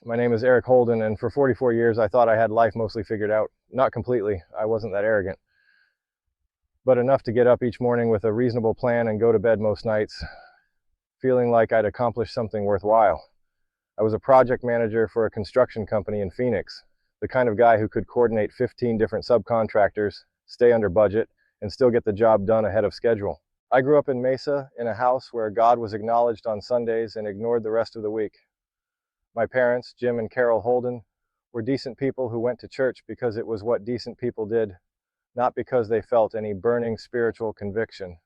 My name is Eric Holden, and for 44 years I thought I had life mostly figured out. Not completely, I wasn't that arrogant, but enough to get up each morning with a reasonable plan and go to bed most nights, feeling like I'd accomplished something worthwhile. I was a project manager for a construction company in Phoenix, the kind of guy who could coordinate 15 different subcontractors, stay under budget, and still get the job done ahead of schedule. I grew up in Mesa in a house where God was acknowledged on Sundays and ignored the rest of the week. My parents, Jim and Carol Holden, were decent people who went to church because it was what decent people did, not because they felt any burning spiritual conviction.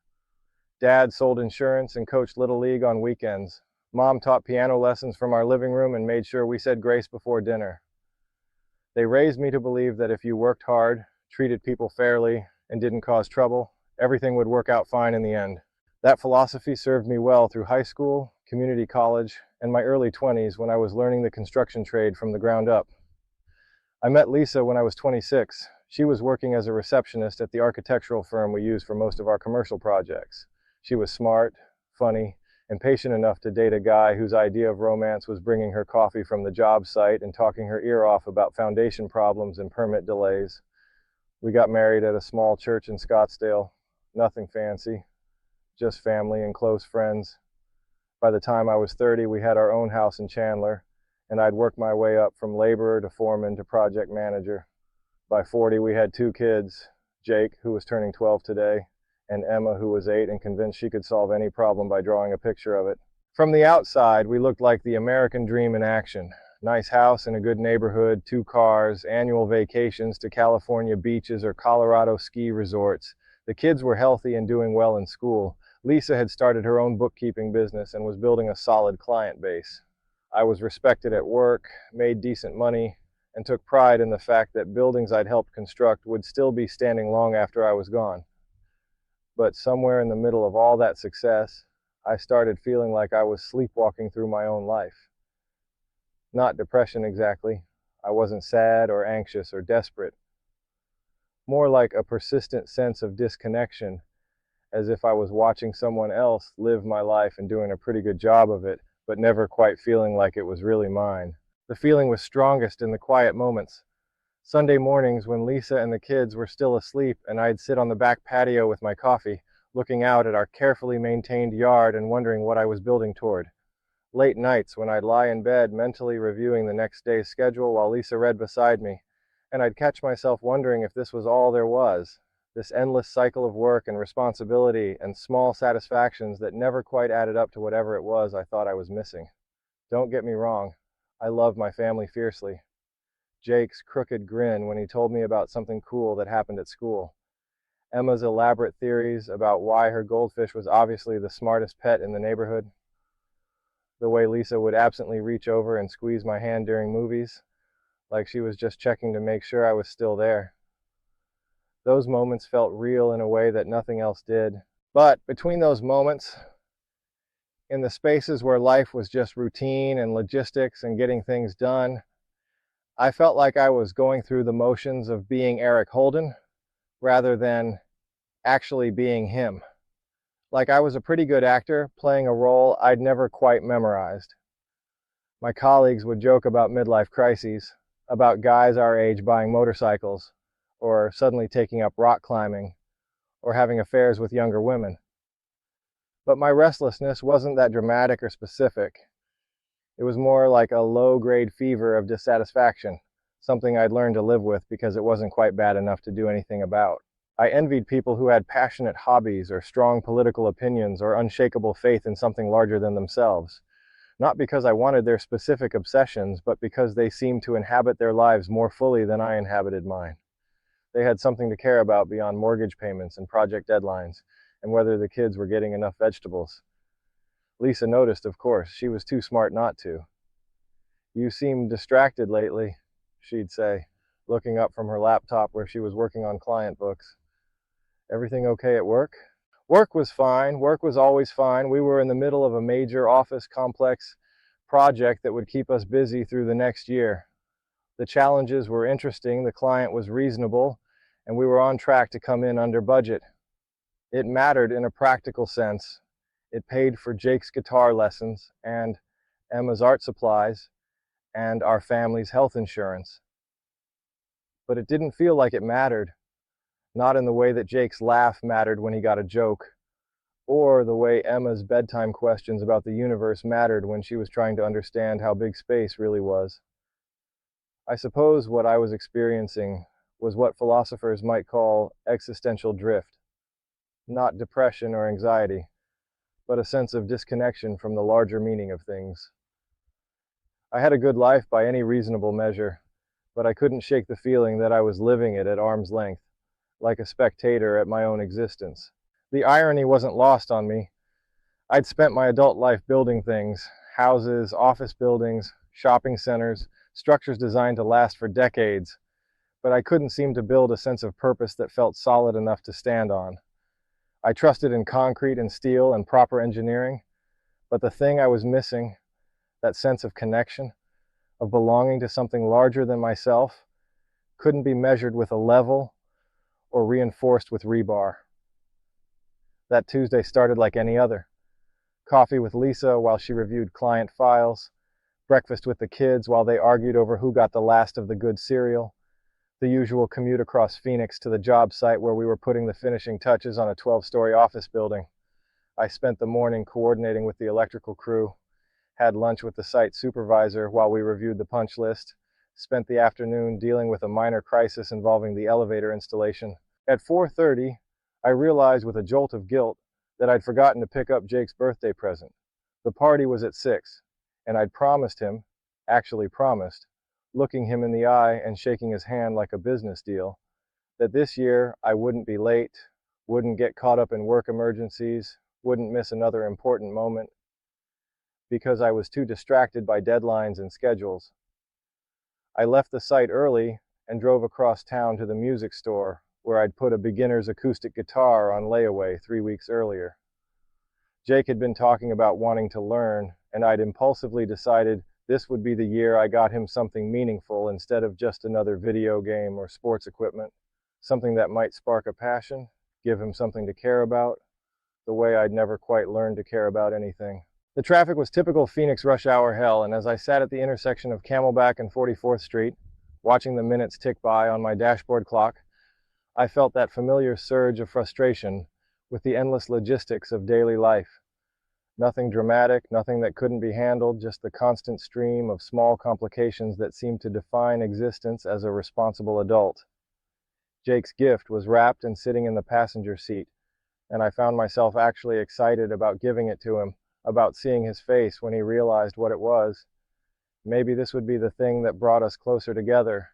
Dad sold insurance and coached Little League on weekends. Mom taught piano lessons from our living room and made sure we said grace before dinner. They raised me to believe that if you worked hard, treated people fairly, and didn't cause trouble, everything would work out fine in the end. That philosophy served me well through high school, community college, and my early 20s when I was learning the construction trade from the ground up. I met Lisa when I was 26. She was working as a receptionist at the architectural firm we use for most of our commercial projects. She was smart, funny, and patient enough to date a guy whose idea of romance was bringing her coffee from the job site and talking her ear off about foundation problems and permit delays. We got married at a small church in Scottsdale. Nothing fancy, just family and close friends. By the time I was 30, we had our own house in Chandler, and I'd worked my way up from laborer to foreman to project manager. By 40, we had 2 kids, Jake, who was turning 12 today, and Emma, who was 8 and convinced she could solve any problem by drawing a picture of it. From the outside, we looked like the American dream in action. Nice house in a good neighborhood, 2 cars, annual vacations to California beaches or Colorado ski resorts. The kids were healthy and doing well in school. Lisa had started her own bookkeeping business and was building a solid client base. I was respected at work, made decent money, and took pride in the fact that buildings I'd helped construct would still be standing long after I was gone. But somewhere in the middle of all that success, I started feeling like I was sleepwalking through my own life. Not depression exactly. I wasn't sad or anxious or desperate. More like a persistent sense of disconnection, as if I was watching someone else live my life and doing a pretty good job of it, but never quite feeling like it was really mine. The feeling was strongest in the quiet moments. Sunday mornings when Lisa and the kids were still asleep and I'd sit on the back patio with my coffee, looking out at our carefully maintained yard and wondering what I was building toward. Late nights when I'd lie in bed mentally reviewing the next day's schedule while Lisa read beside me, and I'd catch myself wondering if this was all there was. This endless cycle of work and responsibility and small satisfactions that never quite added up to whatever it was I thought I was missing. Don't get me wrong, I love my family fiercely. Jake's crooked grin when he told me about something cool that happened at school. Emma's elaborate theories about why her goldfish was obviously the smartest pet in the neighborhood. The way Lisa would absently reach over and squeeze my hand during movies, like she was just checking to make sure I was still there. Those moments felt real in a way that nothing else did. But between those moments, in the spaces where life was just routine and logistics and getting things done, I felt like I was going through the motions of being Eric Holden rather than actually being him. Like I was a pretty good actor playing a role I'd never quite memorized. My colleagues would joke about midlife crises, about guys our age buying motorcycles, or suddenly taking up rock climbing, or having affairs with younger women. But my restlessness wasn't that dramatic or specific. It was more like a low-grade fever of dissatisfaction, something I'd learned to live with because it wasn't quite bad enough to do anything about. I envied people who had passionate hobbies or strong political opinions or unshakable faith in something larger than themselves. Not because I wanted their specific obsessions, but because they seemed to inhabit their lives more fully than I inhabited mine. They had something to care about beyond mortgage payments and project deadlines, and whether the kids were getting enough vegetables. Lisa noticed, of course. She was too smart not to. "You seem distracted lately," she'd say, looking up from her laptop where she was working on client books. "Everything okay at work?" Work was fine. Work was always fine. We were in the middle of a major office complex project that would keep us busy through the next year. The challenges were interesting, the client was reasonable, and we were on track to come in under budget. It mattered in a practical sense. It paid for Jake's guitar lessons and Emma's art supplies, and our family's health insurance. But it didn't feel like it mattered, not in the way that Jake's laugh mattered when he got a joke, or the way Emma's bedtime questions about the universe mattered when she was trying to understand how big space really was. I suppose what I was experiencing was what philosophers might call existential drift, not depression or anxiety, but a sense of disconnection from the larger meaning of things. I had a good life by any reasonable measure, but I couldn't shake the feeling that I was living it at arm's length, like a spectator at my own existence. The irony wasn't lost on me. I'd spent my adult life building things, houses, office buildings, shopping centers, structures designed to last for decades, but I couldn't seem to build a sense of purpose that felt solid enough to stand on. I trusted in concrete and steel and proper engineering, but the thing I was missing, that sense of connection, of belonging to something larger than myself, couldn't be measured with a level or reinforced with rebar. That Tuesday started like any other. Coffee with Lisa while she reviewed client files, breakfast with the kids while they argued over who got the last of the good cereal, the usual commute across Phoenix to the job site where we were putting the finishing touches on a 12-story office building. I spent the morning coordinating with the electrical crew, had lunch with the site supervisor while we reviewed the punch list, spent the afternoon dealing with a minor crisis involving the elevator installation. At 4:30, I realized with a jolt of guilt that I'd forgotten to pick up Jake's birthday present. The party was at 6, and I'd promised him, actually promised, looking him in the eye and shaking his hand like a business deal, that this year I wouldn't be late, wouldn't get caught up in work emergencies, wouldn't miss another important moment, because I was too distracted by deadlines and schedules. I left the site early and drove across town to the music store where I'd put a beginner's acoustic guitar on layaway 3 weeks earlier. Jake had been talking about wanting to learn, and I'd impulsively decided this would be the year I got him something meaningful instead of just another video game or sports equipment, something that might spark a passion, give him something to care about, the way I'd never quite learned to care about anything. The traffic was typical Phoenix rush hour hell, and as I sat at the intersection of Camelback and 44th Street, watching the minutes tick by on my dashboard clock, I felt that familiar surge of frustration with the endless logistics of daily life. Nothing dramatic, nothing that couldn't be handled, just the constant stream of small complications that seemed to define existence as a responsible adult. Jake's gift was wrapped and sitting in the passenger seat, and I found myself actually excited about giving it to him, about seeing his face when he realized what it was. Maybe this would be the thing that brought us closer together,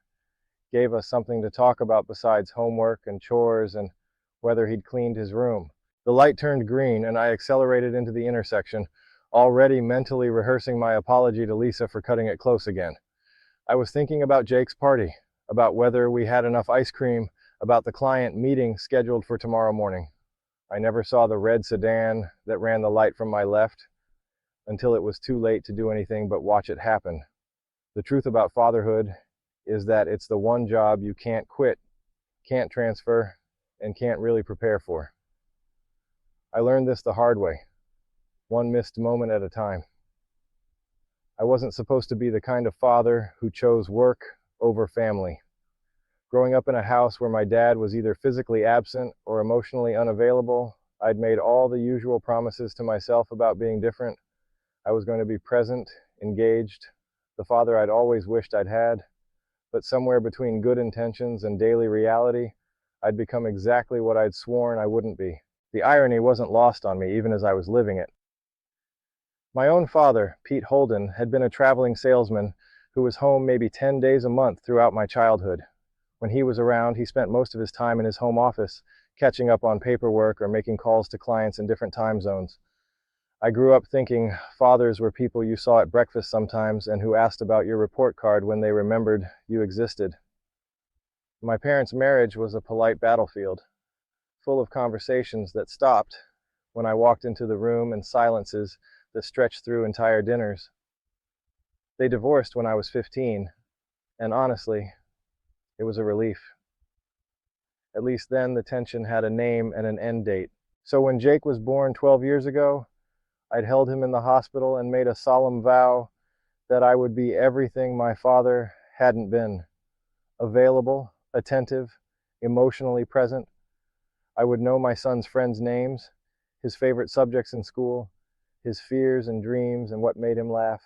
gave us something to talk about besides homework and chores and whether he'd cleaned his room. The light turned green and I accelerated into the intersection, already mentally rehearsing my apology to Lisa for cutting it close again. I was thinking about Jake's party, about whether we had enough ice cream, about the client meeting scheduled for tomorrow morning. I never saw the red sedan that ran the light from my left until it was too late to do anything but watch it happen. The truth about fatherhood is that it's the one job you can't quit, can't transfer, and can't really prepare for. I learned this the hard way, one missed moment at a time. I wasn't supposed to be the kind of father who chose work over family. Growing up in a house where my dad was either physically absent or emotionally unavailable, I'd made all the usual promises to myself about being different. I was going to be present, engaged, the father I'd always wished I'd had, but somewhere between good intentions and daily reality, I'd become exactly what I'd sworn I wouldn't be. The irony wasn't lost on me, even as I was living it. My own father, Pete Holden, had been a traveling salesman who was home maybe 10 days a month throughout my childhood. When he was around, he spent most of his time in his home office, catching up on paperwork or making calls to clients in different time zones. I grew up thinking fathers were people you saw at breakfast sometimes and who asked about your report card when they remembered you existed. My parents' marriage was a polite battlefield, full of conversations that stopped when I walked into the room and silences that stretched through entire dinners. They divorced when I was 15, and honestly, it was a relief. At least then the tension had a name and an end date. So when Jake was born 12 years ago, I'd held him in the hospital and made a solemn vow that I would be everything my father hadn't been: available, attentive, emotionally present. I would know my son's friends' names, his favorite subjects in school, his fears and dreams, and what made him laugh.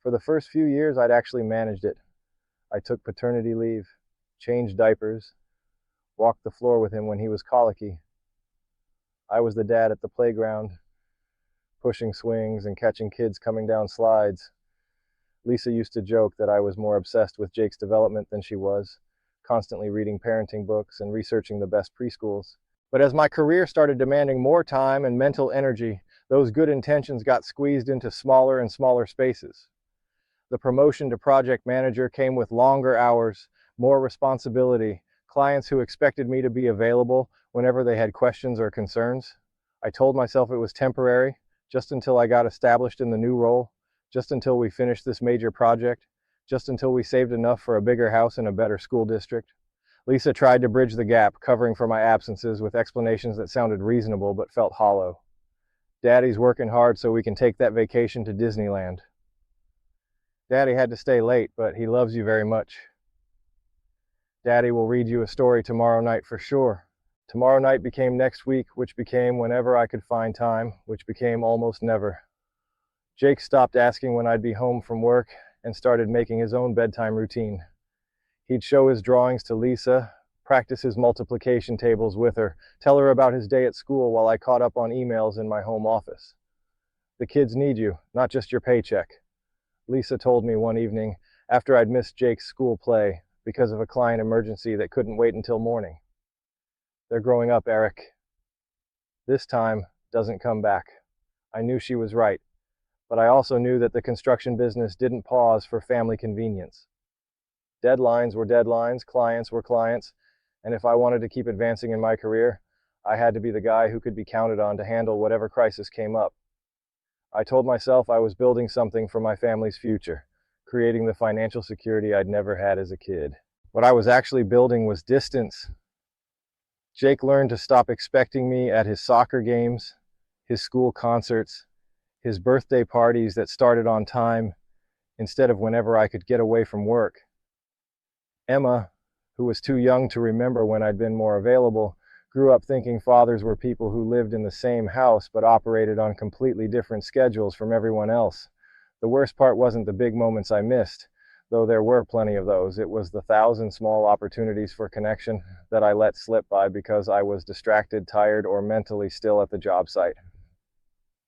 For the first few years, I'd actually managed it. I took paternity leave, changed diapers, walked the floor with him when he was colicky. I was the dad at the playground, pushing swings and catching kids coming down slides. Lisa used to joke that I was more obsessed with Jake's development than she was, constantly reading parenting books and researching the best preschools. But as my career started demanding more time and mental energy, those good intentions got squeezed into smaller and smaller spaces. The promotion to project manager came with longer hours, more responsibility, clients who expected me to be available whenever they had questions or concerns. I told myself it was temporary, just until I got established in the new role, just until we finished this major project, just until we saved enough for a bigger house and a better school district. Lisa tried to bridge the gap, covering for my absences with explanations that sounded reasonable but felt hollow. Daddy's working hard so we can take that vacation to Disneyland. Daddy had to stay late, but he loves you very much. Daddy will read you a story tomorrow night for sure. Tomorrow night became next week, which became whenever I could find time, which became almost never. Jake stopped asking when I'd be home from work and started making his own bedtime routine. He'd show his drawings to Lisa, practice his multiplication tables with her, tell her about his day at school while I caught up on emails in my home office. The kids need you, not just your paycheck, Lisa told me one evening after I'd missed Jake's school play because of a client emergency that couldn't wait until morning. They're growing up, Eric. This time doesn't come back. I knew she was right, but I also knew that the construction business didn't pause for family convenience. Deadlines were deadlines, clients were clients, and if I wanted to keep advancing in my career, I had to be the guy who could be counted on to handle whatever crisis came up. I told myself I was building something for my family's future, creating the financial security I'd never had as a kid. What I was actually building was distance. Jake learned to stop expecting me at his soccer games, his school concerts, his birthday parties that started on time instead of whenever I could get away from work. Emma, who was too young to remember when I'd been more available, grew up thinking fathers were people who lived in the same house but operated on completely different schedules from everyone else. The worst part wasn't the big moments I missed, though there were plenty of those. It was the 1,000 small opportunities for connection that I let slip by because I was distracted, tired, or mentally still at the job site.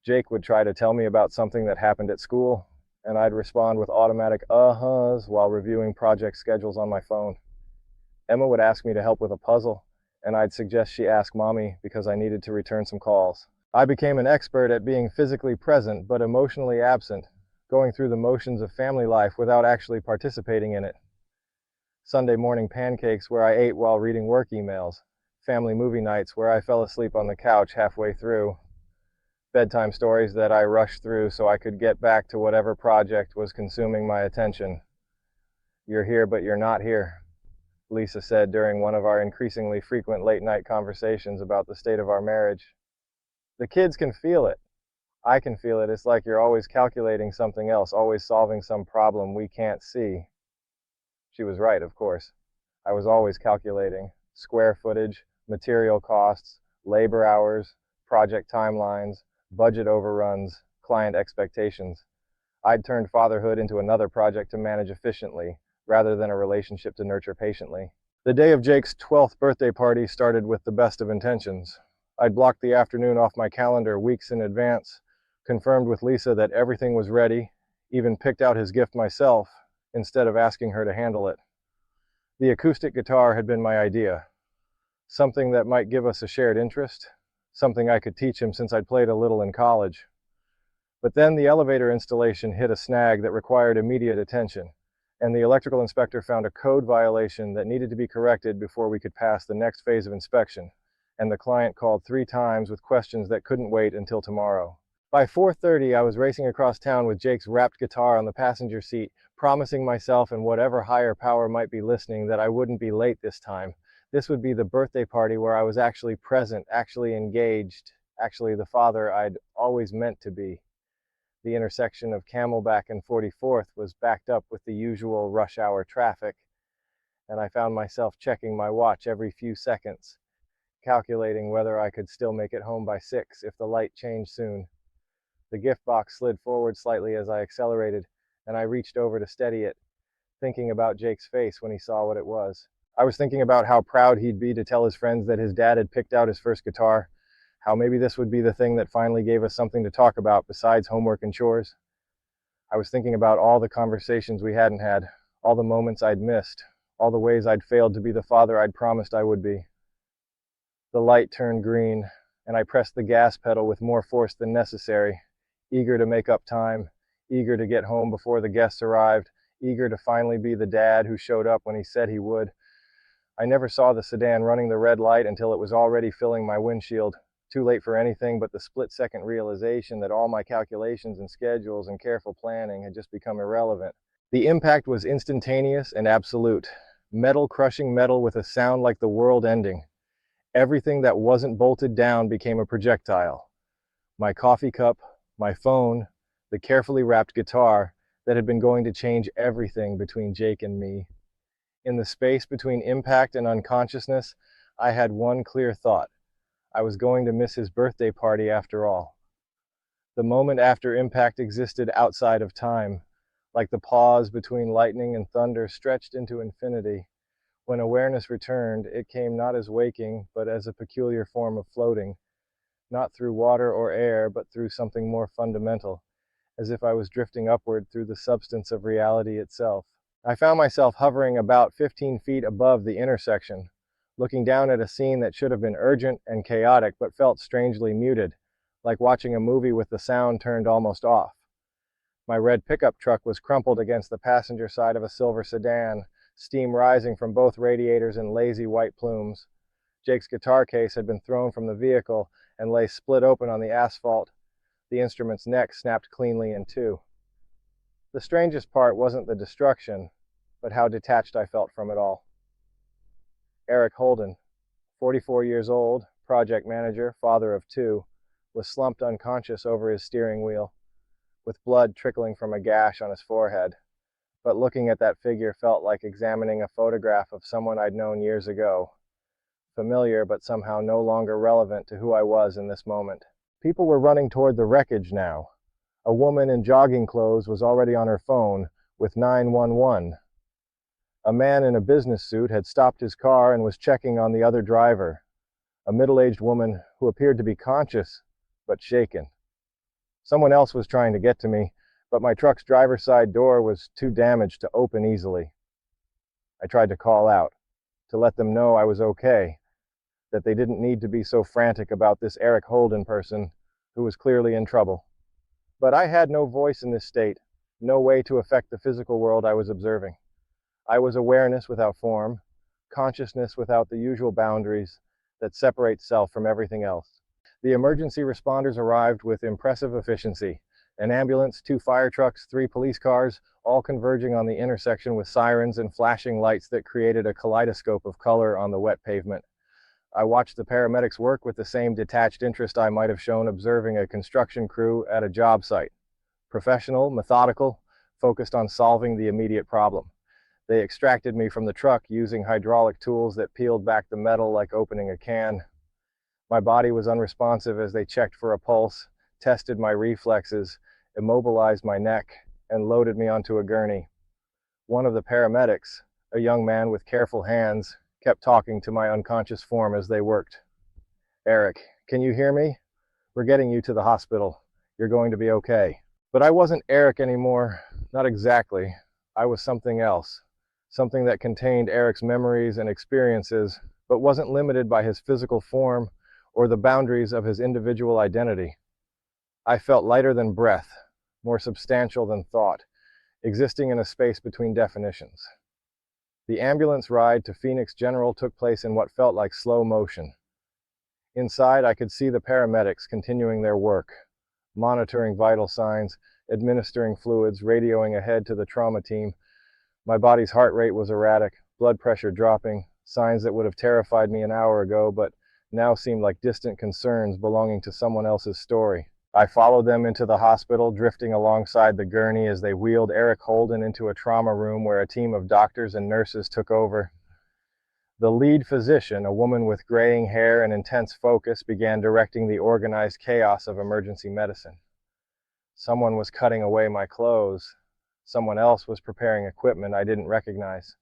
Jake would try to tell me about something that happened at school, and I'd respond with automatic uh-huhs while reviewing project schedules on my phone. Emma would ask me to help with a puzzle, and I'd suggest she ask Mommy because I needed to return some calls. I became an expert at being physically present but emotionally absent, going through the motions of family life without actually participating in it. Sunday morning pancakes where I ate while reading work emails, family movie nights where I fell asleep on the couch halfway through, bedtime stories that I rushed through so I could get back to whatever project was consuming my attention. You're here, but you're not here, Lisa said during one of our increasingly frequent late-night conversations about the state of our marriage. The kids can feel it. I can feel it. It's like you're always calculating something else, always solving some problem we can't see. She was right, of course. I was always calculating square footage, material costs, labor hours, project timelines, budget overruns, client expectations. I'd turned fatherhood into another project to manage efficiently, rather than a relationship to nurture patiently. The day of Jake's 12th birthday party started with the best of intentions. I'd blocked the afternoon off my calendar weeks in advance, confirmed with Lisa that everything was ready, even picked out his gift myself, instead of asking her to handle it. The acoustic guitar had been my idea, something that might give us a shared interest, something I could teach him since I'd played a little in college. But then the elevator installation hit a snag that required immediate attention, and the electrical inspector found a code violation that needed to be corrected before we could pass the next phase of inspection, and the client called 3 times with questions that couldn't wait until tomorrow. By 4:30, I was racing across town with Jake's wrapped guitar on the passenger seat, promising myself and whatever higher power might be listening that I wouldn't be late this time. This would be the birthday party where I was actually present, actually engaged, actually the father I'd always meant to be. The intersection of Camelback and 44th was backed up with the usual rush hour traffic, and I found myself checking my watch every few seconds, calculating whether I could still make it home by 6 if the light changed soon. The gift box slid forward slightly as I accelerated, and I reached over to steady it, thinking about Jake's face when he saw what it was. I was thinking about how proud he'd be to tell his friends that his dad had picked out his first guitar, how maybe this would be the thing that finally gave us something to talk about besides homework and chores. I was thinking about all the conversations we hadn't had, all the moments I'd missed, all the ways I'd failed to be the father I'd promised I would be. The light turned green, and I pressed the gas pedal with more force than necessary, eager to make up time, eager to get home before the guests arrived, eager to finally be the dad who showed up when he said he would. I never saw the sedan running the red light until it was already filling my windshield, too late for anything but the split-second realization that all my calculations and schedules and careful planning had just become irrelevant. The impact was instantaneous and absolute. Metal crushing metal with a sound like the world ending. Everything that wasn't bolted down became a projectile. My coffee cup, my phone, the carefully wrapped guitar that had been going to change everything between Jake and me. In the space between impact and unconsciousness, I had one clear thought. I was going to miss his birthday party after all. The moment after impact existed outside of time, like the pause between lightning and thunder stretched into infinity. When awareness returned, it came not as waking, but as a peculiar form of floating, not through water or air, but through something more fundamental, as if I was drifting upward through the substance of reality itself. I found myself hovering about 15 feet above the intersection, looking down at a scene that should have been urgent and chaotic but felt strangely muted, like watching a movie with the sound turned almost off. My red pickup truck was crumpled against the passenger side of a silver sedan, steam rising from both radiators in lazy white plumes. Jake's guitar case had been thrown from the vehicle and lay split open on the asphalt. The instrument's neck snapped cleanly in two. The strangest part wasn't the destruction, but how detached I felt from it all. Eric Holden, 44 years old, project manager, father of two, was slumped unconscious over his steering wheel, with blood trickling from a gash on his forehead. But looking at that figure felt like examining a photograph of someone I'd known years ago, familiar but somehow no longer relevant to who I was in this moment. People were running toward the wreckage now. A woman in jogging clothes was already on her phone with 911. A man in a business suit had stopped his car and was checking on the other driver, a middle-aged woman who appeared to be conscious but shaken. Someone else was trying to get to me, but my truck's driver's side door was too damaged to open easily. I tried to call out, to let them know I was okay, that they didn't need to be so frantic about this Eric Holden person who was clearly in trouble. But I had no voice in this state, no way to affect the physical world I was observing. I was awareness without form, consciousness without the usual boundaries that separate self from everything else. The emergency responders arrived with impressive efficiency. An ambulance, 2 fire trucks, 3 police cars, all converging on the intersection with sirens and flashing lights that created a kaleidoscope of color on the wet pavement. I watched the paramedics work with the same detached interest I might have shown observing a construction crew at a job site. Professional, methodical, focused on solving the immediate problem. They extracted me from the truck using hydraulic tools that peeled back the metal like opening a can. My body was unresponsive as they checked for a pulse, tested my reflexes, immobilized my neck, and loaded me onto a gurney. One of the paramedics, a young man with careful hands, kept talking to my unconscious form as they worked. "Eric, can you hear me? We're getting you to the hospital. You're going to be okay." But I wasn't Eric anymore, not exactly. I was something else, something that contained Eric's memories and experiences, but wasn't limited by his physical form or the boundaries of his individual identity. I felt lighter than breath, more substantial than thought, existing in a space between definitions. The ambulance ride to Phoenix General took place in what felt like slow motion. Inside, I could see the paramedics continuing their work, monitoring vital signs, administering fluids, radioing ahead to the trauma team. My body's heart rate was erratic, blood pressure dropping, signs that would have terrified me an hour ago, but now seemed like distant concerns belonging to someone else's story. I followed them into the hospital, drifting alongside the gurney as they wheeled Eric Holden into a trauma room where a team of doctors and nurses took over. The lead physician, a woman with graying hair and intense focus, began directing the organized chaos of emergency medicine. Someone was cutting away my clothes. Someone else was preparing equipment I didn't recognize.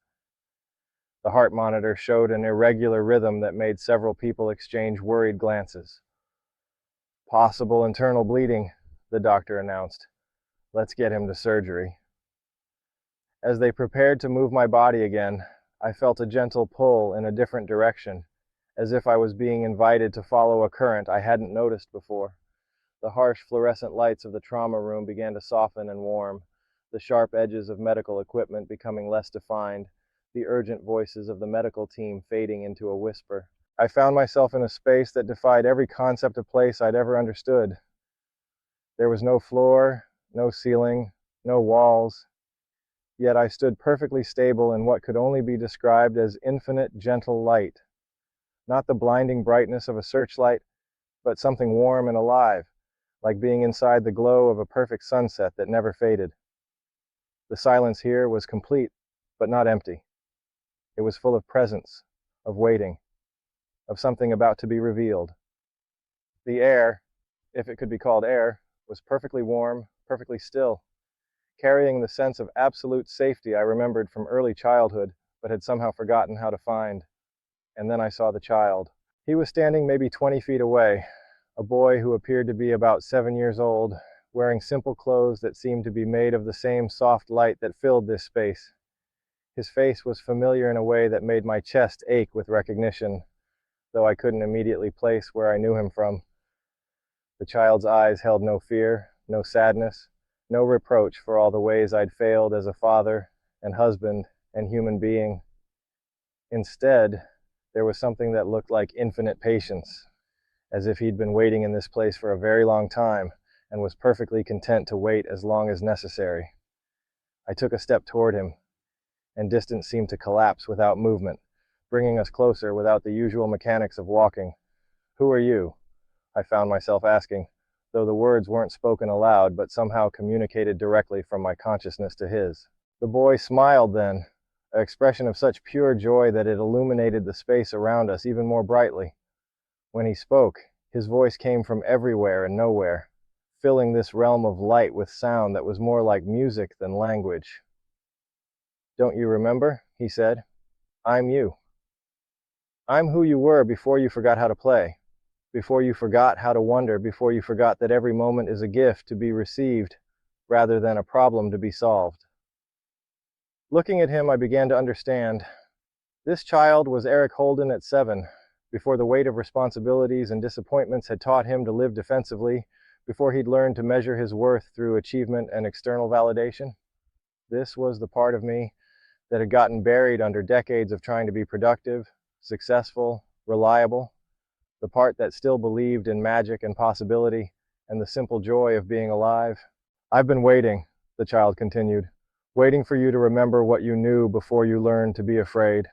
The heart monitor showed an irregular rhythm that made several people exchange worried glances. "Possible internal bleeding," the doctor announced. "Let's get him to surgery." As they prepared to move my body again, I felt a gentle pull in a different direction, as if I was being invited to follow a current I hadn't noticed before. The harsh fluorescent lights of the trauma room began to soften and warm, the sharp edges of medical equipment becoming less defined, the urgent voices of the medical team fading into a whisper. I found myself in a space that defied every concept of place I'd ever understood. There was no floor, no ceiling, no walls, yet I stood perfectly stable in what could only be described as infinite gentle light. Not the blinding brightness of a searchlight, but something warm and alive, like being inside the glow of a perfect sunset that never faded. The silence here was complete, but not empty. It was full of presence, of waiting, of something about to be revealed. The air, if it could be called air, was perfectly warm, perfectly still, carrying the sense of absolute safety I remembered from early childhood, but had somehow forgotten how to find. And then I saw the child. He was standing maybe 20 feet away, a boy who appeared to be about 7 years old, wearing simple clothes that seemed to be made of the same soft light that filled this space. His face was familiar in a way that made my chest ache with recognition, though I couldn't immediately place where I knew him from. The child's eyes held no fear, no sadness, no reproach for all the ways I'd failed as a father and husband and human being. Instead, there was something that looked like infinite patience, as if he'd been waiting in this place for a very long time and was perfectly content to wait as long as necessary. I took a step toward him, and distance seemed to collapse without movement, bringing us closer without the usual mechanics of walking. "Who are you?" I found myself asking, though the words weren't spoken aloud, but somehow communicated directly from my consciousness to his. The boy smiled then, an expression of such pure joy that it illuminated the space around us even more brightly. When he spoke, his voice came from everywhere and nowhere, filling this realm of light with sound that was more like music than language. "Don't you remember?" he said. "I'm you. I'm who you were before you forgot how to play, before you forgot how to wonder, before you forgot that every moment is a gift to be received rather than a problem to be solved." Looking at him, I began to understand. This child was Eric Holden at 7, before the weight of responsibilities and disappointments had taught him to live defensively, before he'd learned to measure his worth through achievement and external validation. This was the part of me that had gotten buried under decades of trying to be productive, successful, reliable, the part that still believed in magic and possibility and the simple joy of being alive. "I've been waiting," the child continued, "waiting for you to remember what you knew before you learned to be afraid."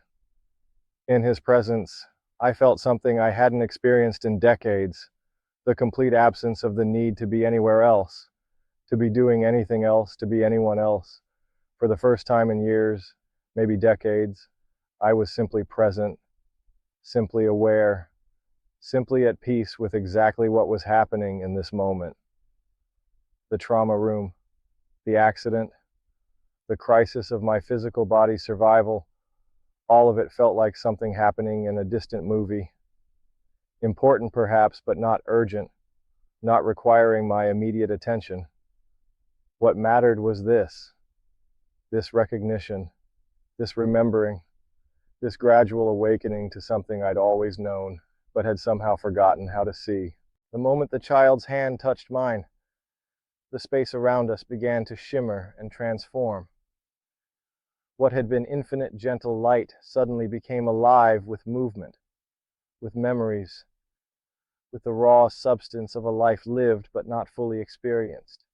In his presence, I felt something I hadn't experienced in decades, the complete absence of the need to be anywhere else, to be doing anything else, to be anyone else. For the first time in years, maybe decades, I was simply present, simply aware, simply at peace with exactly what was happening in this moment. The trauma room, the accident, the crisis of my physical body's survival, all of it felt like something happening in a distant movie. Important perhaps, but not urgent, not requiring my immediate attention. What mattered was this recognition, this remembering, this gradual awakening to something I'd always known, but had somehow forgotten how to see. The moment the child's hand touched mine, the space around us began to shimmer and transform. What had been infinite gentle light suddenly became alive with movement, with memories, with the raw substance of a life lived but not fully experienced.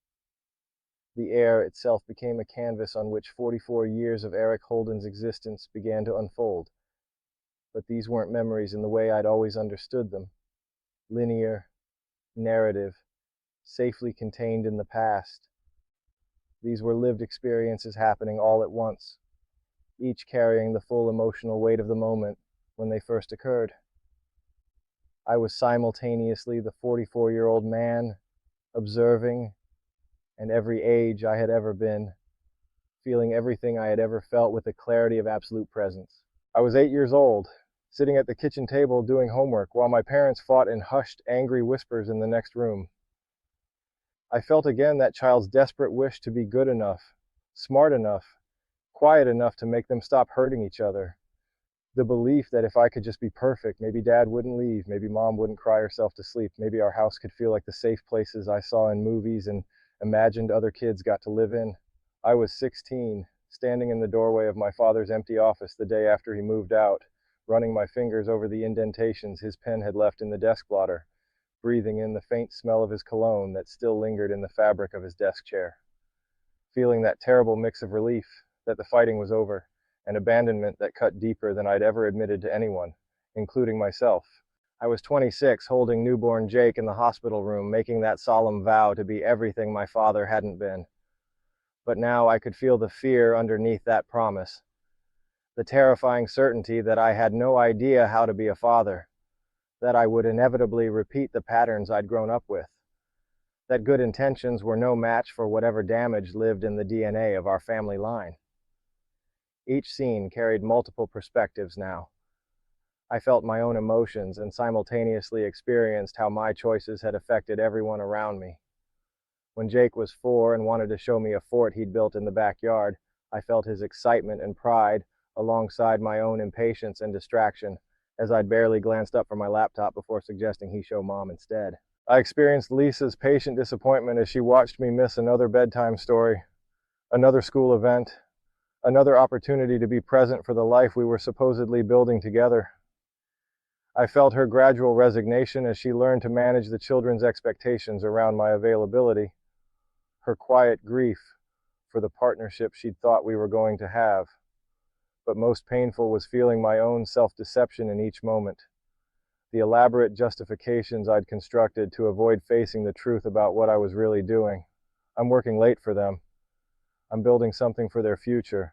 The air itself became a canvas on which 44 years of Eric Holden's existence began to unfold. But these weren't memories in the way I'd always understood them. Linear, narrative, safely contained in the past. These were lived experiences happening all at once, each carrying the full emotional weight of the moment when they first occurred. I was simultaneously the 44-year-old man, observing, and every age I had ever been, feeling everything I had ever felt with the clarity of absolute presence. I was 8 years old, sitting at the kitchen table doing homework while my parents fought in hushed, angry whispers in the next room. I felt again that child's desperate wish to be good enough, smart enough, quiet enough to make them stop hurting each other. The belief that if I could just be perfect, maybe Dad wouldn't leave, maybe Mom wouldn't cry herself to sleep, maybe our house could feel like the safe places I saw in movies and imagined other kids got to live in. I was 16, standing in the doorway of my father's empty office the day after he moved out, running my fingers over the indentations his pen had left in the desk blotter, breathing in the faint smell of his cologne that still lingered in the fabric of his desk chair. Feeling that terrible mix of relief that the fighting was over, and abandonment that cut deeper than I'd ever admitted to anyone, including myself. I was 26, holding newborn Jake in the hospital room, making that solemn vow to be everything my father hadn't been. But now I could feel the fear underneath that promise, the terrifying certainty that I had no idea how to be a father, that I would inevitably repeat the patterns I'd grown up with, that good intentions were no match for whatever damage lived in the DNA of our family line. Each scene carried multiple perspectives now. I felt my own emotions and simultaneously experienced how my choices had affected everyone around me. When Jake was 4 and wanted to show me a fort he'd built in the backyard, I felt his excitement and pride alongside my own impatience and distraction, as I'd barely glanced up from my laptop before suggesting he show Mom instead. I experienced Lisa's patient disappointment as she watched me miss another bedtime story, another school event, another opportunity to be present for the life we were supposedly building together. I felt her gradual resignation as she learned to manage the children's expectations around my availability, her quiet grief for the partnership she'd thought we were going to have. But most painful was feeling my own self-deception in each moment, the elaborate justifications I'd constructed to avoid facing the truth about what I was really doing. I'm working late for them. I'm building something for their future.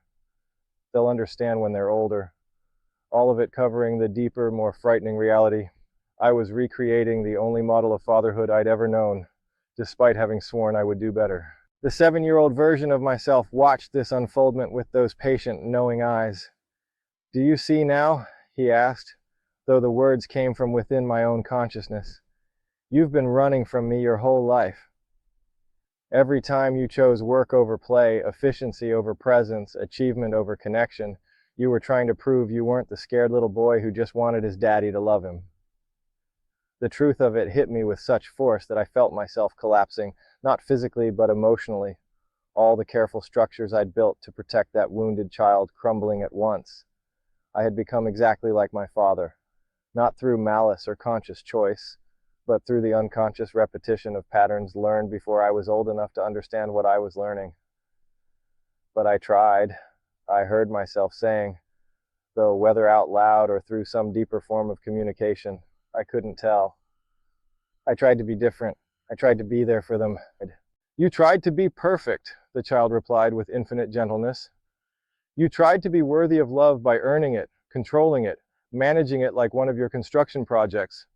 They'll understand when they're older. All of it covering the deeper, more frightening reality. I was recreating the only model of fatherhood I'd ever known, despite having sworn I would do better. The 7-year-old version of myself watched this unfoldment with those patient, knowing eyes. "Do you see now?" he asked, though the words came from within my own consciousness. "You've been running from me your whole life. Every time you chose work over play, efficiency over presence, achievement over connection, you were trying to prove you weren't the scared little boy who just wanted his daddy to love him." The truth of it hit me with such force that I felt myself collapsing, not physically but emotionally, all the careful structures I'd built to protect that wounded child crumbling at once. I had become exactly like my father, not through malice or conscious choice, but through the unconscious repetition of patterns learned before I was old enough to understand what I was learning. But I tried, I heard myself saying, though whether out loud or through some deeper form of communication, I couldn't tell. I tried to be different. I tried to be there for them. "You tried to be perfect," the child replied with infinite gentleness. "You tried to be worthy of love by earning it, controlling it, managing it like one of your construction projects.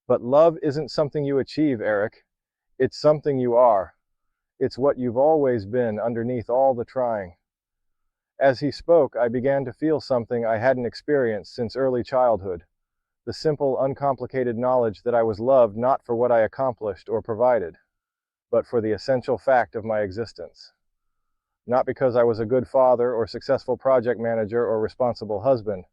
But love isn't something you achieve, Eric. It's something you are. It's what you've always been underneath all the trying." As he spoke, I began to feel something I hadn't experienced since early childhood. The simple, uncomplicated knowledge that I was loved not for what I accomplished or provided, but for the essential fact of my existence. Not because I was a good father or successful project manager or responsible husband,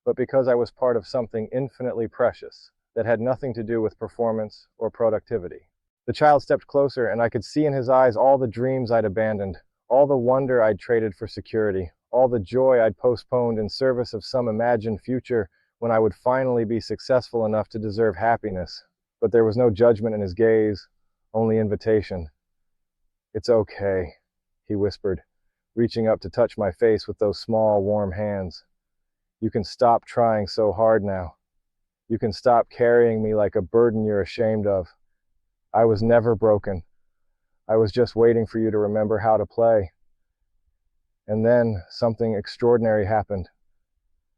but because I was part of something infinitely precious that had nothing to do with performance or productivity. The child stepped closer, and I could see in his eyes all the dreams I'd abandoned, all the wonder I'd traded for security, all the joy I'd postponed in service of some imagined future when I would finally be successful enough to deserve happiness. But there was no judgment in his gaze, only invitation. "It's okay," he whispered, reaching up to touch my face with those small, warm hands. "You can stop trying so hard now. You can stop carrying me like a burden you're ashamed of. I was never broken. I was just waiting for you to remember how to play. And then something extraordinary happened.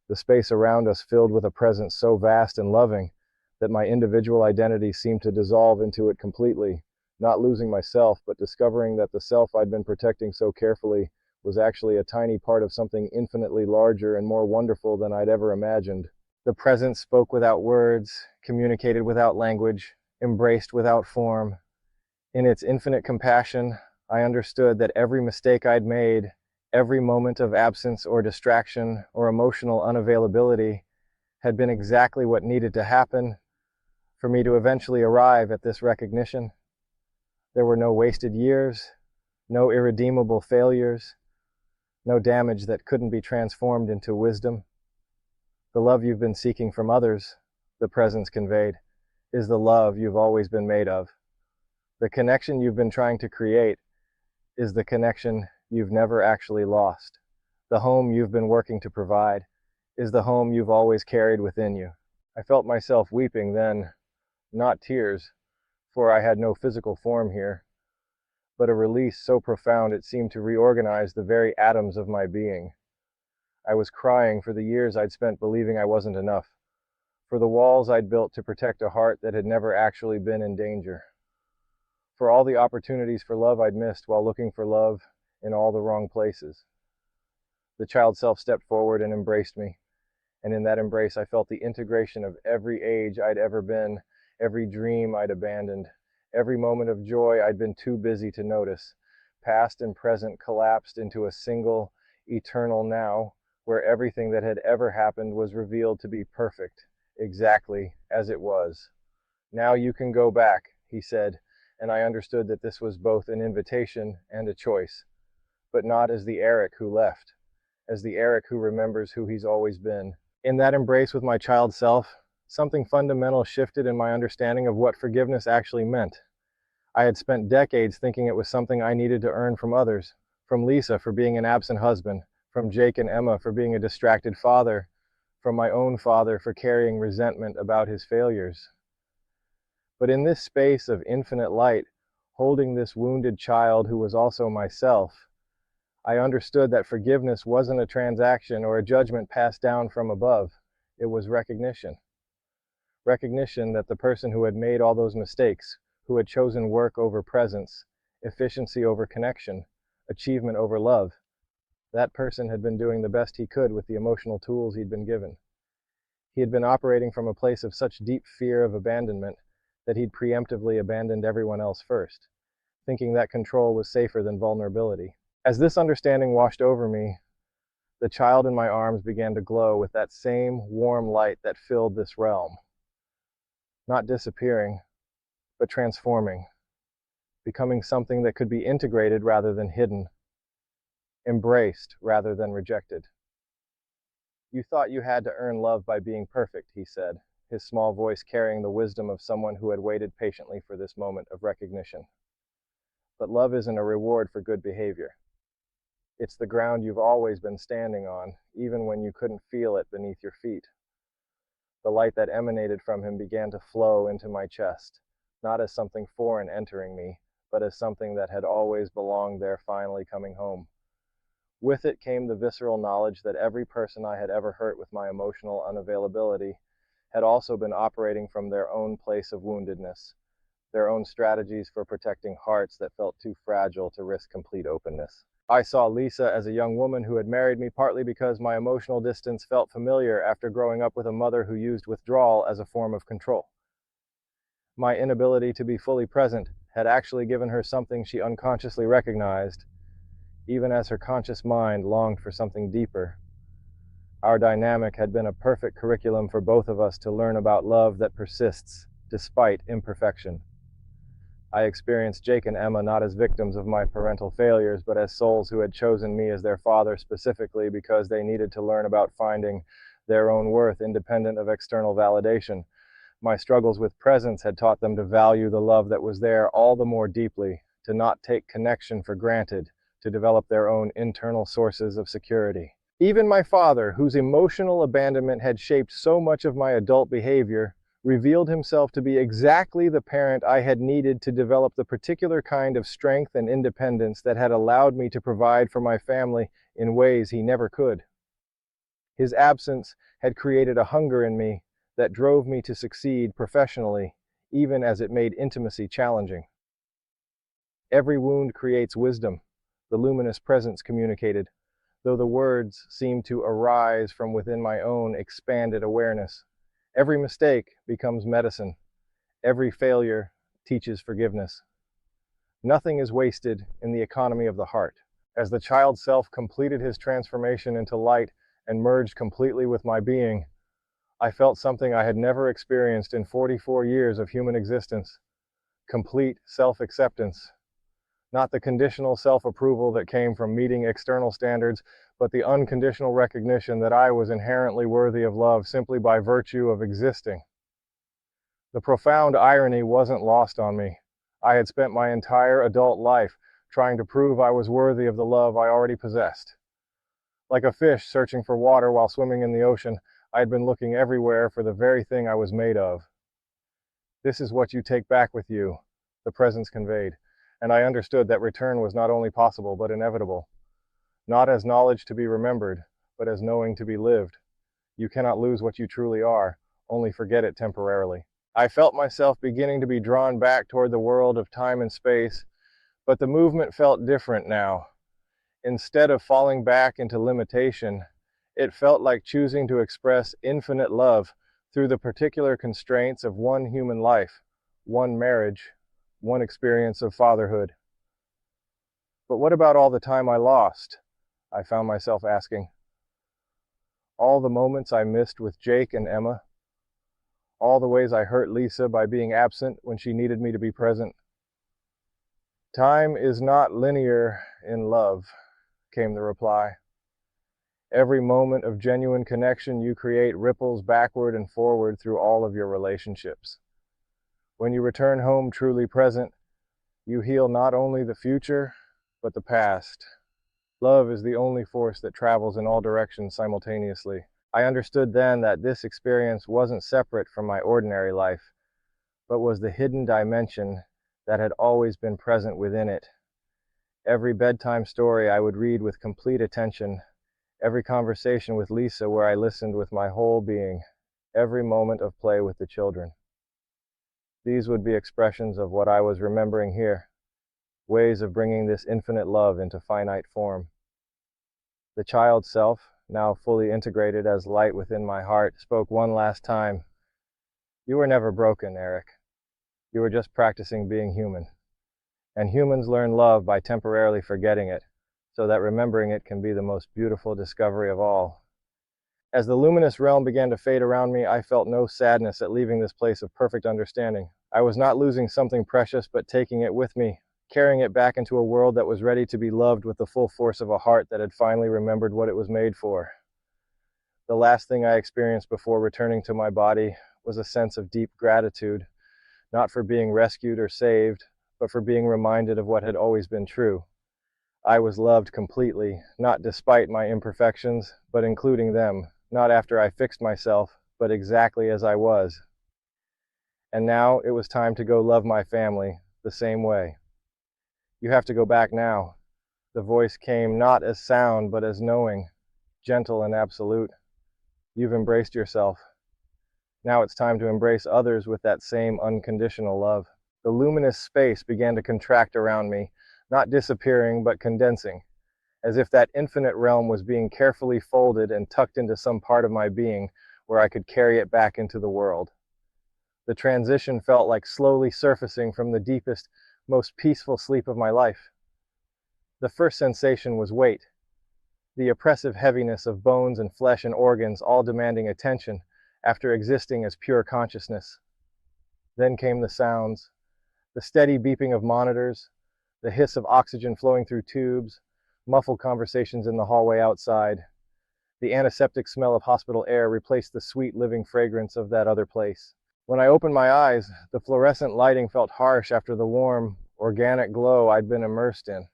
The space around us filled with a presence so vast and loving that my individual identity seemed to dissolve into it completely, not losing myself, but discovering that the self I'd been protecting so carefully was actually a tiny part of something infinitely larger and more wonderful than I'd ever imagined. The presence spoke without words, communicated without language, embraced without form. In its infinite compassion, I understood that every mistake I'd made, every moment of absence or distraction or emotional unavailability had been exactly what needed to happen for me to eventually arrive at this recognition. There were no wasted years, no irredeemable failures, no damage that couldn't be transformed into wisdom. The love you've been seeking from others, the presence conveyed, is the love you've always been made of. The connection you've been trying to create is the connection you've never actually lost. The home you've been working to provide is the home you've always carried within you. I felt myself weeping then, not tears, for I had no physical form here, but a release so profound it seemed to reorganize the very atoms of my being. I was crying for the years I'd spent believing I wasn't enough, for the walls I'd built to protect a heart that had never actually been in danger, for all the opportunities for love I'd missed while looking for love in all the wrong places. The child self stepped forward and embraced me, and in that embrace I felt the integration of every age I'd ever been, every dream I'd abandoned, every moment of joy I'd been too busy to notice. Past and present collapsed into a single, eternal now, where everything that had ever happened was revealed to be perfect, exactly as it was. Now you can go back, he said, and I understood that this was both an invitation and a choice, but not as the Eric who left, as the Eric who remembers who he's always been. In that embrace with my child self, something fundamental shifted in my understanding of what forgiveness actually meant. I had spent decades thinking it was something I needed to earn from others, from Lisa for being an absent husband, from Jake and Emma for being a distracted father, from my own father for carrying resentment about his failures. But in this space of infinite light, holding this wounded child who was also myself, I understood that forgiveness wasn't a transaction or a judgment passed down from above. It was recognition. Recognition that the person who had made all those mistakes, who had chosen work over presence, efficiency over connection, achievement over love, that person had been doing the best he could with the emotional tools he'd been given. He had been operating from a place of such deep fear of abandonment that he'd preemptively abandoned everyone else first, thinking that control was safer than vulnerability. As this understanding washed over me, the child in my arms began to glow with that same warm light that filled this realm. Not disappearing, but transforming, becoming something that could be integrated rather than hidden, embraced rather than rejected. You thought you had to earn love by being perfect, he said, his small voice carrying the wisdom of someone who had waited patiently for this moment of recognition. But love isn't a reward for good behavior. It's the ground you've always been standing on, even when you couldn't feel it beneath your feet. The light that emanated from him began to flow into my chest, not as something foreign entering me, but as something that had always belonged there finally coming home. With it came the visceral knowledge that every person I had ever hurt with my emotional unavailability had also been operating from their own place of woundedness, their own strategies for protecting hearts that felt too fragile to risk complete openness. I saw Lisa as a young woman who had married me partly because my emotional distance felt familiar after growing up with a mother who used withdrawal as a form of control. My inability to be fully present had actually given her something she unconsciously recognized, even as her conscious mind longed for something deeper. Our dynamic had been a perfect curriculum for both of us to learn about love that persists despite imperfection. I experienced Jake and Emma not as victims of my parental failures, but as souls who had chosen me as their father specifically because they needed to learn about finding their own worth independent of external validation. My struggles with presence had taught them to value the love that was there all the more deeply, to not take connection for granted, to develop their own internal sources of security. Even my father, whose emotional abandonment had shaped so much of my adult behavior, revealed himself to be exactly the parent I had needed to develop the particular kind of strength and independence that had allowed me to provide for my family in ways he never could. His absence had created a hunger in me that drove me to succeed professionally, even as it made intimacy challenging. Every wound creates wisdom, the luminous presence communicated, though the words seemed to arise from within my own expanded awareness. Every mistake becomes medicine. Every failure teaches forgiveness. Nothing is wasted in the economy of the heart. As the child self completed his transformation into light and merged completely with my being, I felt something I had never experienced in 44 years of human existence: complete self-acceptance. Not the conditional self-approval that came from meeting external standards, but the unconditional recognition that I was inherently worthy of love simply by virtue of existing. The profound irony wasn't lost on me. I had spent my entire adult life trying to prove I was worthy of the love I already possessed. Like a fish searching for water while swimming in the ocean, I had been looking everywhere for the very thing I was made of. This is what you take back with you, the presence conveyed, and I understood that return was not only possible but inevitable. Not as knowledge to be remembered, but as knowing to be lived. You cannot lose what you truly are, only forget it temporarily. I felt myself beginning to be drawn back toward the world of time and space, but the movement felt different now. Instead of falling back into limitation, it felt like choosing to express infinite love through the particular constraints of one human life, one marriage, one experience of fatherhood. But what about all the time I lost? I found myself asking. All the moments I missed with Jake and Emma, all the ways I hurt Lisa by being absent when she needed me to be present. Time is not linear in love, came the reply. Every moment of genuine connection you create ripples backward and forward through all of your relationships. When you return home truly present, you heal not only the future, but the past. Love is the only force that travels in all directions simultaneously. I understood then that this experience wasn't separate from my ordinary life, but was the hidden dimension that had always been present within it. Every bedtime story I would read with complete attention, every conversation with Lisa where I listened with my whole being, every moment of play with the children. These would be expressions of what I was remembering here, ways of bringing this infinite love into finite form. The child self, now fully integrated as light within my heart, spoke one last time. You were never broken, Eric. You were just practicing being human. And humans learn love by temporarily forgetting it, so that remembering it can be the most beautiful discovery of all. As the luminous realm began to fade around me, I felt no sadness at leaving this place of perfect understanding. I was not losing something precious, but taking it with me, carrying it back into a world that was ready to be loved with the full force of a heart that had finally remembered what it was made for. The last thing I experienced before returning to my body was a sense of deep gratitude, not for being rescued or saved, but for being reminded of what had always been true. I was loved completely, not despite my imperfections, but including them, not after I fixed myself, but exactly as I was. And now it was time to go love my family the same way. You have to go back now. The voice came not as sound, but as knowing, gentle and absolute. You've embraced yourself. Now it's time to embrace others with that same unconditional love. The luminous space began to contract around me, not disappearing, but condensing, as if that infinite realm was being carefully folded and tucked into some part of my being where I could carry it back into the world. The transition felt like slowly surfacing from the deepest, most peaceful sleep of my life. The first sensation was weight, the oppressive heaviness of bones and flesh and organs all demanding attention after existing as pure consciousness. Then came the sounds, the steady beeping of monitors, the hiss of oxygen flowing through tubes, muffled conversations in the hallway outside. The antiseptic smell of hospital air replaced the sweet living fragrance of that other place. When I opened my eyes, the fluorescent lighting felt harsh after the warm, organic glow I'd been immersed in.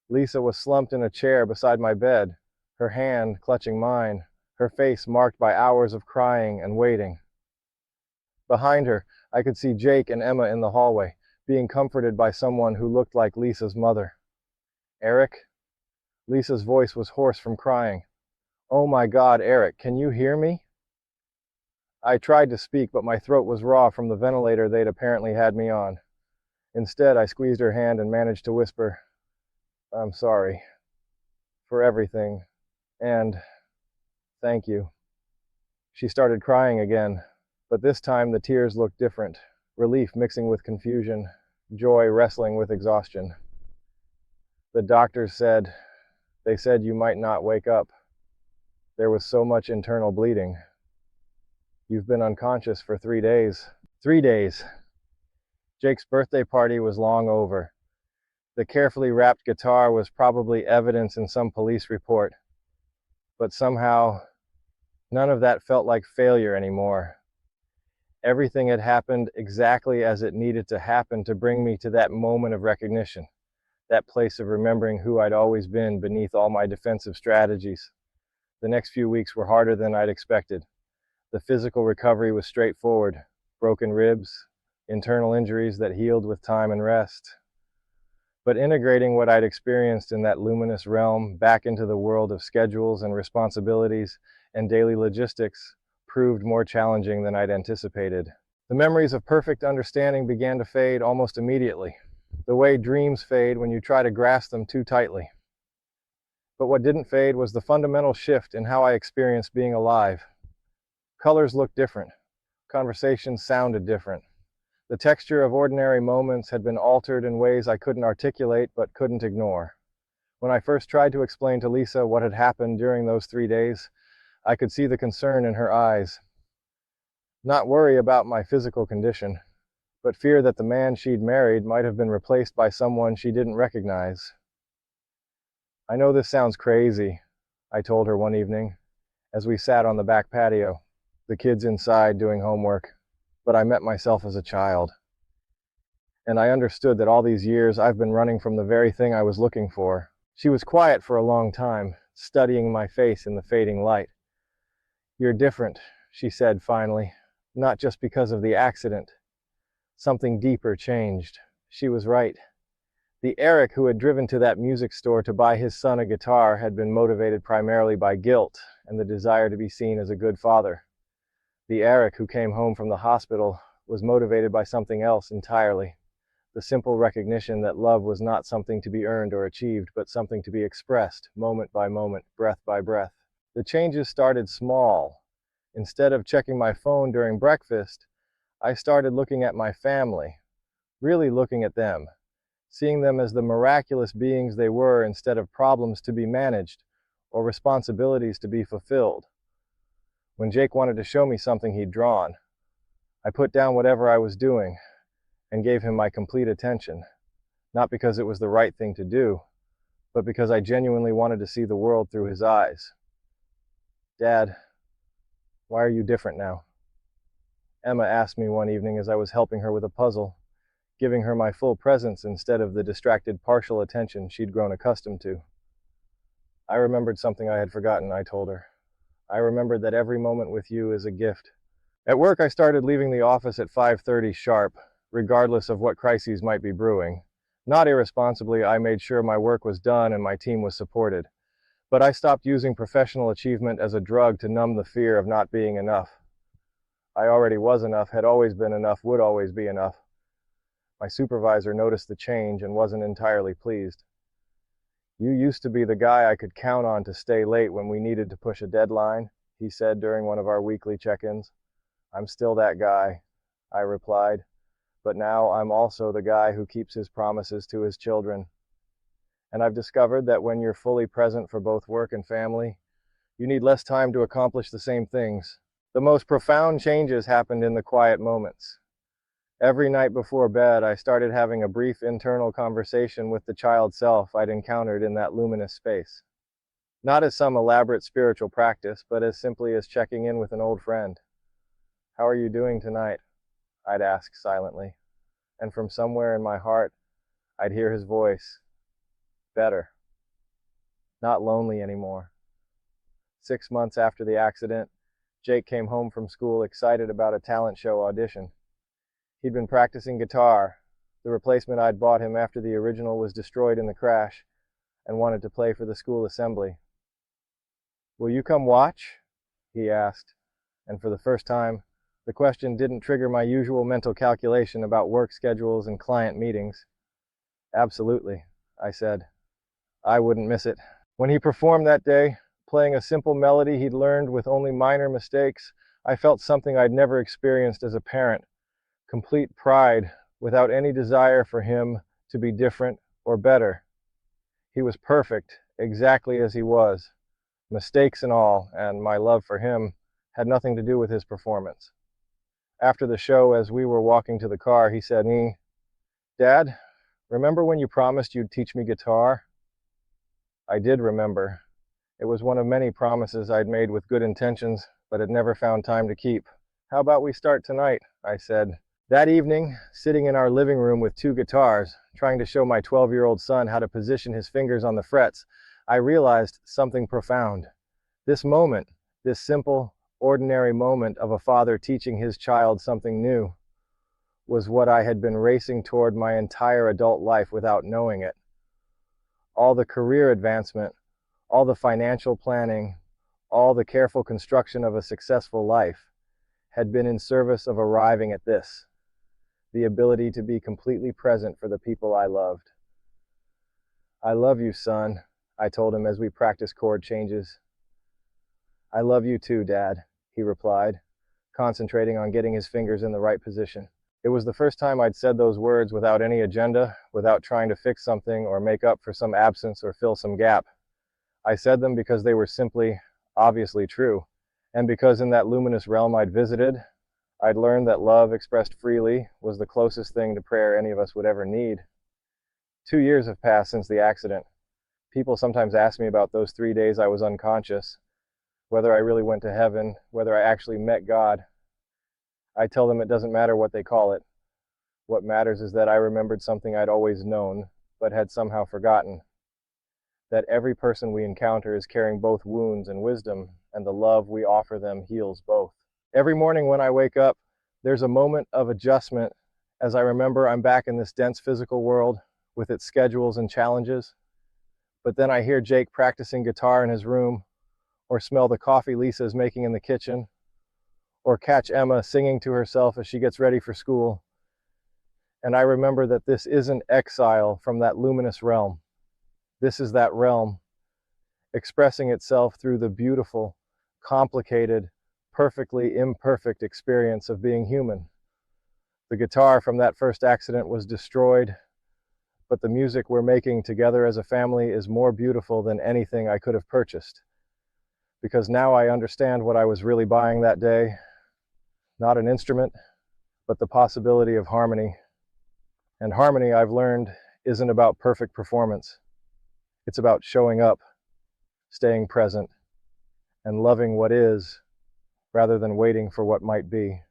Lisa was slumped in a chair beside my bed, her hand clutching mine, her face marked by hours of crying and waiting. Behind her, I could see Jake and Emma in the hallway, being comforted by someone who looked like Lisa's mother. Eric? Lisa's voice was hoarse from crying. Oh my God, Eric, can you hear me? I tried to speak, but my throat was raw from the ventilator they'd apparently had me on. Instead, I squeezed her hand and managed to whisper, I'm sorry for everything, and thank you. She started crying again, but this time the tears looked different, relief mixing with confusion, joy wrestling with exhaustion. The doctors said, they said you might not wake up. There was so much internal bleeding. You've been unconscious for 3 days. 3 days. Jake's birthday party was long over. The carefully wrapped guitar was probably evidence in some police report. But somehow, none of that felt like failure anymore. Everything had happened exactly as it needed to happen to bring me to that moment of recognition, that place of remembering who I'd always been beneath all my defensive strategies. The next few weeks were harder than I'd expected. The physical recovery was straightforward. Broken ribs, internal injuries that healed with time and rest. But integrating what I'd experienced in that luminous realm back into the world of schedules and responsibilities and daily logistics proved more challenging than I'd anticipated. The memories of perfect understanding began to fade almost immediately, the way dreams fade when you try to grasp them too tightly. But what didn't fade was the fundamental shift in how I experienced being alive. Colors looked different. Conversations sounded different. The texture of ordinary moments had been altered in ways I couldn't articulate but couldn't ignore. When I first tried to explain to Lisa what had happened during those 3 days, I could see the concern in her eyes. Not worry about my physical condition, but fear that the man she'd married might have been replaced by someone she didn't recognize. I know this sounds crazy, I told her one evening, as we sat on the back patio, the kids inside doing homework, but I met myself as a child. And I understood that all these years I've been running from the very thing I was looking for. She was quiet for a long time, studying my face in the fading light. You're different, she said finally, not just because of the accident. Something deeper changed. She was right. The Eric who had driven to that music store to buy his son a guitar had been motivated primarily by guilt and the desire to be seen as a good father. The Eric who came home from the hospital was motivated by something else entirely. The simple recognition that love was not something to be earned or achieved, but something to be expressed, moment by moment, breath by breath. The changes started small. Instead of checking my phone during breakfast, I started looking at my family, really looking at them, seeing them as the miraculous beings they were instead of problems to be managed or responsibilities to be fulfilled. When Jake wanted to show me something he'd drawn, I put down whatever I was doing and gave him my complete attention, not because it was the right thing to do, but because I genuinely wanted to see the world through his eyes. Dad, why are you different now? Emma asked me one evening as I was helping her with a puzzle, giving her my full presence instead of the distracted partial attention she'd grown accustomed to. I remembered something I had forgotten, I told her. I remembered that every moment with you is a gift. At work, I started leaving the office at 5:30 sharp, regardless of what crises might be brewing. Not irresponsibly, I made sure my work was done and my team was supported. But I stopped using professional achievement as a drug to numb the fear of not being enough. I already was enough, had always been enough, would always be enough. My supervisor noticed the change and wasn't entirely pleased. You used to be the guy I could count on to stay late when we needed to push a deadline, he said during one of our weekly check-ins. I'm still that guy, I replied, but now I'm also the guy who keeps his promises to his children. And I've discovered that when you're fully present for both work and family, you need less time to accomplish the same things. The most profound changes happened in the quiet moments. Every night before bed, I started having a brief internal conversation with the child self I'd encountered in that luminous space. Not as some elaborate spiritual practice, but as simply as checking in with an old friend. How are you doing tonight? I'd ask silently. And from somewhere in my heart, I'd hear his voice. Better. Not lonely anymore. 6 months after the accident, Jake came home from school excited about a talent show audition. He'd been practicing guitar, the replacement I'd bought him after the original was destroyed in the crash, and wanted to play for the school assembly. "Will you come watch?" he asked, and for the first time, the question didn't trigger my usual mental calculation about work schedules and client meetings. "Absolutely," I said. I wouldn't miss it. When he performed that day, playing a simple melody he'd learned with only minor mistakes, I felt something I'd never experienced as a parent, complete pride without any desire for him to be different or better. He was perfect, exactly as he was, mistakes and all, and my love for him had nothing to do with his performance. After the show, as we were walking to the car, he said, "Dad, remember when you promised you'd teach me guitar?" I did remember. It was one of many promises I'd made with good intentions, but had never found time to keep. "How about we start tonight?" I said. That evening, sitting in our living room with two guitars, trying to show my 12-year-old son how to position his fingers on the frets, I realized something profound. This moment, this simple, ordinary moment of a father teaching his child something new, was what I had been racing toward my entire adult life without knowing it. All the career advancement, all the financial planning, all the careful construction of a successful life had been in service of arriving at this, the ability to be completely present for the people I loved. "I love you, son," I told him as we practiced chord changes. "I love you too, Dad," he replied, concentrating on getting his fingers in the right position. It was the first time I'd said those words without any agenda, without trying to fix something or make up for some absence or fill some gap. I said them because they were simply, obviously true, and because in that luminous realm I'd visited, I'd learned that love expressed freely was the closest thing to prayer any of us would ever need. 2 years have passed since the accident. People sometimes ask me about those 3 days I was unconscious, whether I really went to heaven, whether I actually met God. I tell them it doesn't matter what they call it. What matters is that I remembered something I'd always known, but had somehow forgotten. That every person we encounter is carrying both wounds and wisdom, and the love we offer them heals both. Every morning when I wake up, there's a moment of adjustment as I remember I'm back in this dense physical world with its schedules and challenges. But then I hear Jake practicing guitar in his room, or smell the coffee Lisa's making in the kitchen, or catch Emma singing to herself as she gets ready for school. And I remember that this isn't exile from that luminous realm. This is that realm, expressing itself through the beautiful, complicated, perfectly imperfect experience of being human. The guitar from that first accident was destroyed, but the music we're making together as a family is more beautiful than anything I could have purchased. Because now I understand what I was really buying that day. Not an instrument, but the possibility of harmony. And harmony, I've learned, isn't about perfect performance. It's about showing up, staying present, and loving what is, rather than waiting for what might be.